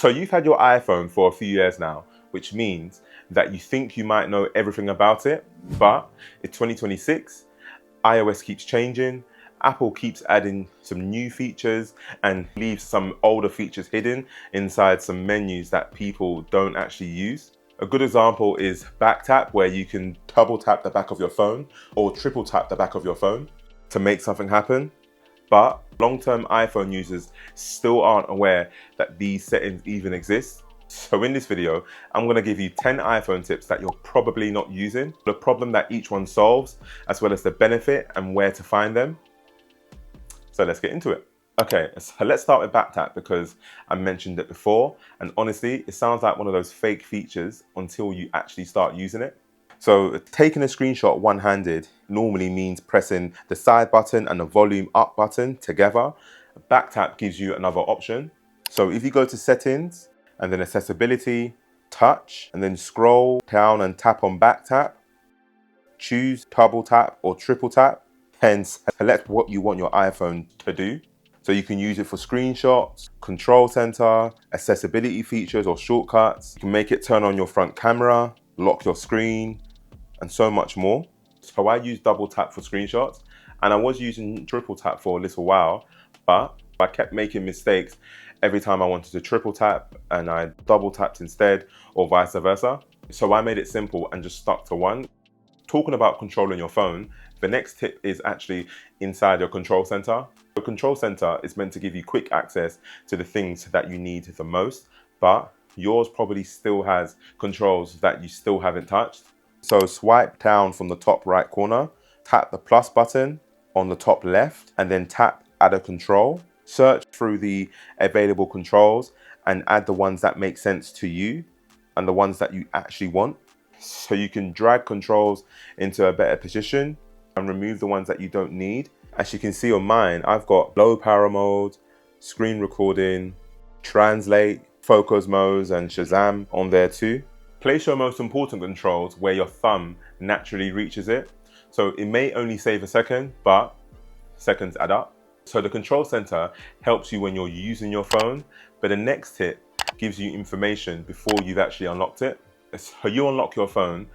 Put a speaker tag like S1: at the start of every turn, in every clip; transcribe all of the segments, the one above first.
S1: So you've had your iPhone for a few years now, which means that you think you might know everything about it, but it's 2026, iOS keeps changing, Apple keeps adding some new features and leaves some older features hidden inside some menus that people don't actually use. A good example is back tap, where you can double tap the back of your phone or triple tap the back of your phone to make something happen. But long-term iPhone users still aren't aware that these settings even exist. So in this video, I'm going to give you 10 iPhone tips that you're probably not using, the problem that each one solves, as well as the benefit and where to find them. So let's get into it. Okay, so let's start with back tap because I mentioned it before, and honestly, it sounds like one of those fake features until you actually start using it. So taking a screenshot one-handed normally means pressing the side button and the volume up button together. Back tap gives you another option. So if you go to settings and then accessibility, touch, and then scroll down and tap on back tap, choose double tap or triple tap, and select what you want your iPhone to do. So you can use it for screenshots, control center, accessibility features or shortcuts. You can make it turn on your front camera, lock your screen, and so much more. So I use double tap for screenshots, and I was using triple tap for a little while, but I kept making mistakes every time I wanted to triple tap and I double tapped instead, or vice versa. So I made it simple and just stuck to one. Talking about controlling your phone, the next tip is actually inside your control center. The control center is meant to give you quick access to the things that you need the most, but yours probably still has controls that you still haven't touched. So swipe down from the top right corner, tap the plus button on the top left, and then tap add a control. Search through the available controls and add the ones that make sense to you and the ones that you actually want. So you can drag controls into a better position and remove the ones that you don't need. As you can see on mine, I've got low power mode, screen recording, translate, focus modes, and Shazam on there too. Place your most important controls where your thumb naturally reaches it. So it may only save a second, but seconds add up. So the control center helps you when you're using your phone, but the next tip gives you information before you've actually unlocked it. So you unlock your phone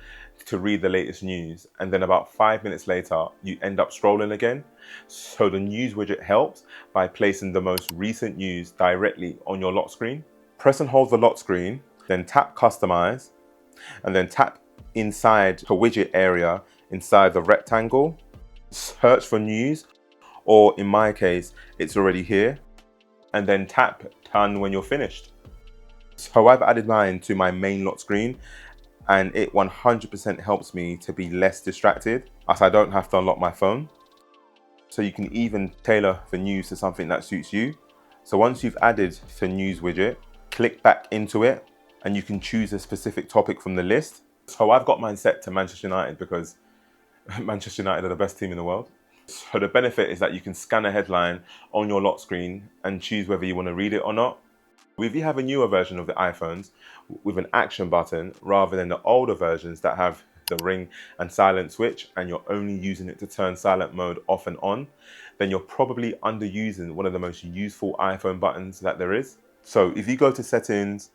S1: to read the latest news, and then about 5 minutes later, you end up scrolling again. So the news widget helps by placing the most recent news directly on your lock screen. Press and hold the lock screen, then tap customize, and then tap inside the widget area inside the rectangle. Search for news, or in my case, it's already here, and then tap done when you're finished. So I've added mine to my main lock screen, and it 100% helps me to be less distracted as I don't have to unlock my phone. So you can even tailor the news to something that suits you. So once you've added the news widget, click back into it and you can choose a specific topic from the list. So I've got mine set to Manchester United because Manchester United are the best team in the world. So the benefit is that you can scan a headline on your lock screen and choose whether you want to read it or not. If you have a newer version of the iPhones with an action button rather than the older versions that have the ring and silent switch and you're only using it to turn silent mode off and on, then you're probably underusing one of the most useful iPhone buttons that there is. So if you go to settings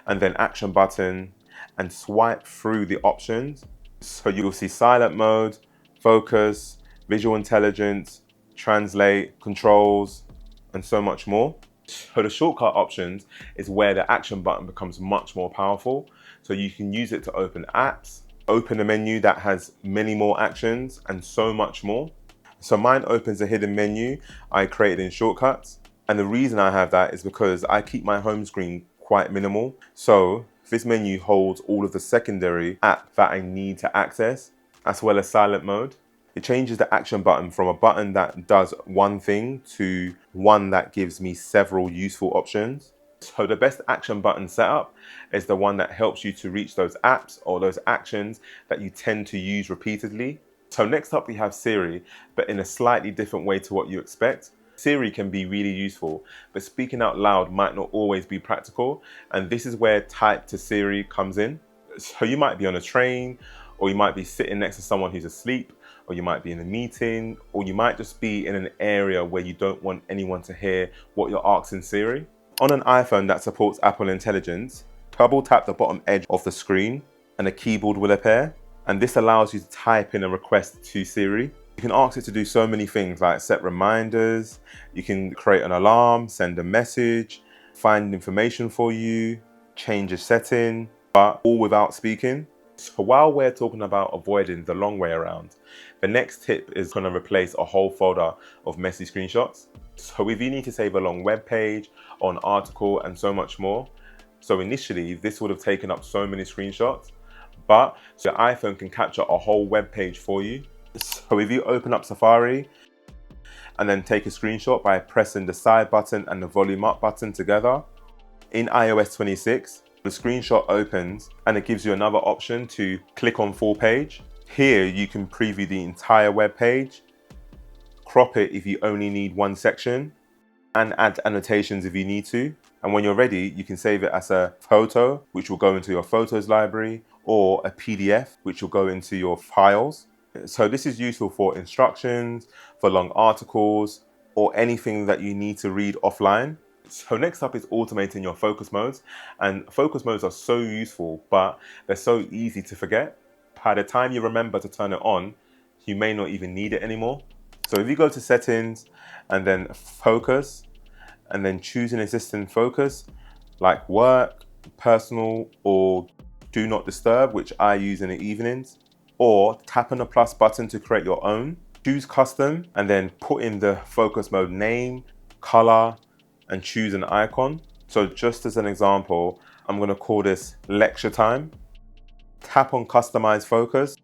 S1: and then action button and swipe through the options, so you'll see silent mode, focus, visual intelligence, translate, controls, and so much more. So the shortcut options is where the action button becomes much more powerful. So you can use it to open apps, open a menu that has many more actions, and so much more. So mine opens a hidden menu I created in shortcuts. And the reason I have that is because I keep my home screen quite minimal. So this menu holds all of the secondary apps that I need to access, as well as silent mode. It changes the action button from a button that does one thing to one that gives me several useful options. So the best action button setup is the one that helps you to reach those apps or those actions that you tend to use repeatedly. So next up we have Siri, but in a slightly different way to what you expect. Siri can be really useful, but speaking out loud might not always be practical. And this is where type to Siri comes in. So you might be on a train, or you might be sitting next to someone who's asleep, or you might be in a meeting, or you might just be in an area where you don't want anyone to hear what you're asking Siri. On an iPhone that supports Apple Intelligence, double tap the bottom edge of the screen and a keyboard will appear. And this allows you to type in a request to Siri. You can ask it to do so many things like set reminders, you can create an alarm, send a message, find information for you, change a setting, but all without speaking. So while we're talking about avoiding the long way around, the next tip is going to replace a whole folder of messy screenshots. So if you need to save a long web page or an article and so much more, so initially this would have taken up so many screenshots, but so your iPhone can capture a whole web page for you. So if you open up Safari and then take a screenshot by pressing the side button and the volume up button together, in iOS 26, the screenshot opens and it gives you another option to click on full page. Here you can preview the entire web page, crop it if you only need one section, and add annotations if you need to. And when you're ready, you can save it as a photo, which will go into your photos library, or a PDF, which will go into your files. So this is useful for instructions, for long articles, or anything that you need to read offline. So next up is automating your focus modes. And focus modes are so useful, but they're so easy to forget. By the time you remember to turn it on, you may not even need it anymore. So if you go to settings and then focus, and then choose an existing focus like work, personal, or do not disturb, which I use in the evenings, or tap on the plus button to create your own. Choose custom and then put in the focus mode name, color, and choose an icon. So just as an example, I'm going to call this lecture time. Tap on customize focus.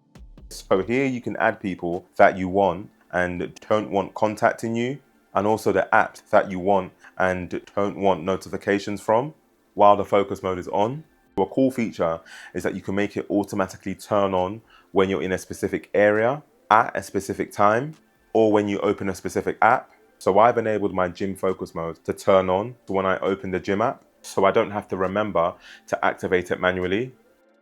S1: So here you can add people that you want and don't want contacting you, and also the apps that you want and don't want notifications from while the focus mode is on. A cool feature is that you can make it automatically turn on when you're in a specific area at a specific time, or when you open a specific app. So I've enabled my gym focus mode to turn on when I open the gym app, so I don't have to remember to activate it manually.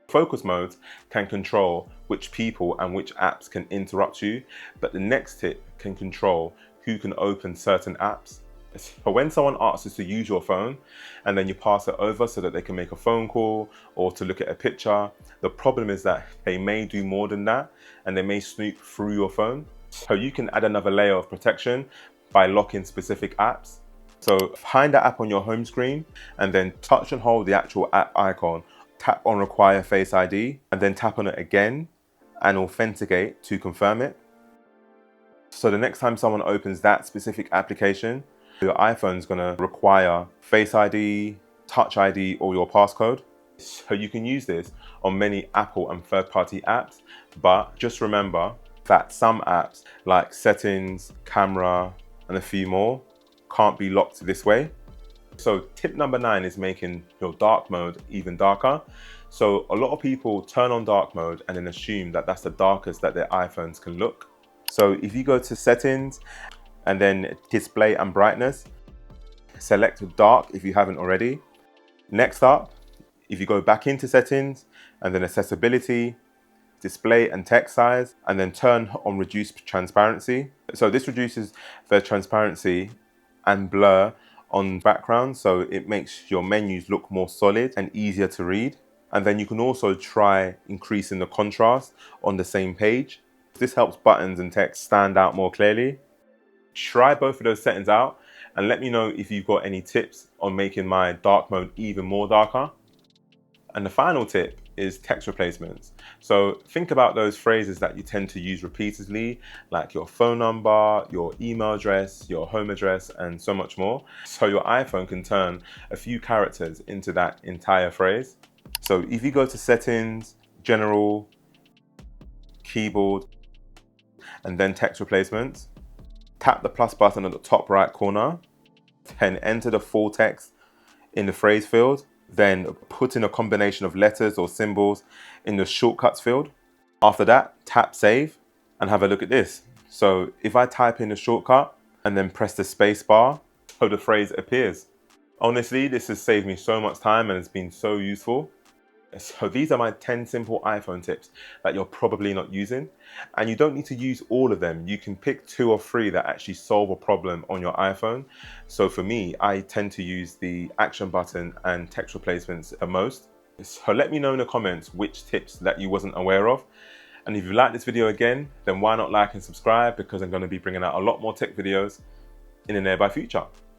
S1: Focus modes can control which people and which apps can interrupt you, but the next tip can control who can open certain apps. So when someone asks us to use your phone and then you pass it over so that they can make a phone call or to look at a picture, the problem is that they may do more than that and they may snoop through your phone. So you can add another layer of protection by locking specific apps. So find the app on your home screen and then touch and hold the actual app icon. Tap on require Face ID and then tap on it again and authenticate to confirm it. So the next time someone opens that specific application, your iPhone is going to require Face ID, Touch ID, or your passcode. So you can use this on many Apple and third-party apps, but just remember that some apps like settings, camera, and a few more can't be locked this way. So tip number 9 is making your dark mode even darker. So a lot of people turn on dark mode and then assume that that's the darkest that their iPhones can look. So if you go to settings and then display and brightness, select dark if you haven't already. Next up, if you go back into settings and then accessibility, display and text size, and then turn on reduce transparency. So this reduces the transparency and blur on background, so it makes your menus look more solid and easier to read. And then you can also try increasing the contrast on the same page. This helps buttons and text stand out more clearly. Try both of those settings out and let me know if you've got any tips on making my dark mode even more darker. And the final tip is text replacements. So think about those phrases that you tend to use repeatedly, like your phone number, your email address, your home address, and so much more. So your iPhone can turn a few characters into that entire phrase. So if you go to settings, general, keyboard, and then text replacements, tap the plus button at the top right corner, then enter the full text in the phrase field, then put in a combination of letters or symbols in the shortcuts field. After that, tap save and have a look at this. So if I type in the shortcut and then press the space bar, so the phrase appears. Honestly, this has saved me so much time and it's been so useful. So these are my 10 simple iPhone tips that you're probably not using, and you don't need to use all of them. You can pick 2 or 3 that actually solve a problem on your iPhone. So for me, I tend to use the action button and text replacements the most. So let me know in the comments which tips that you wasn't aware of. And if you like this video again, then why not like and subscribe, because I'm going to be bringing out a lot more tech videos in the nearby future.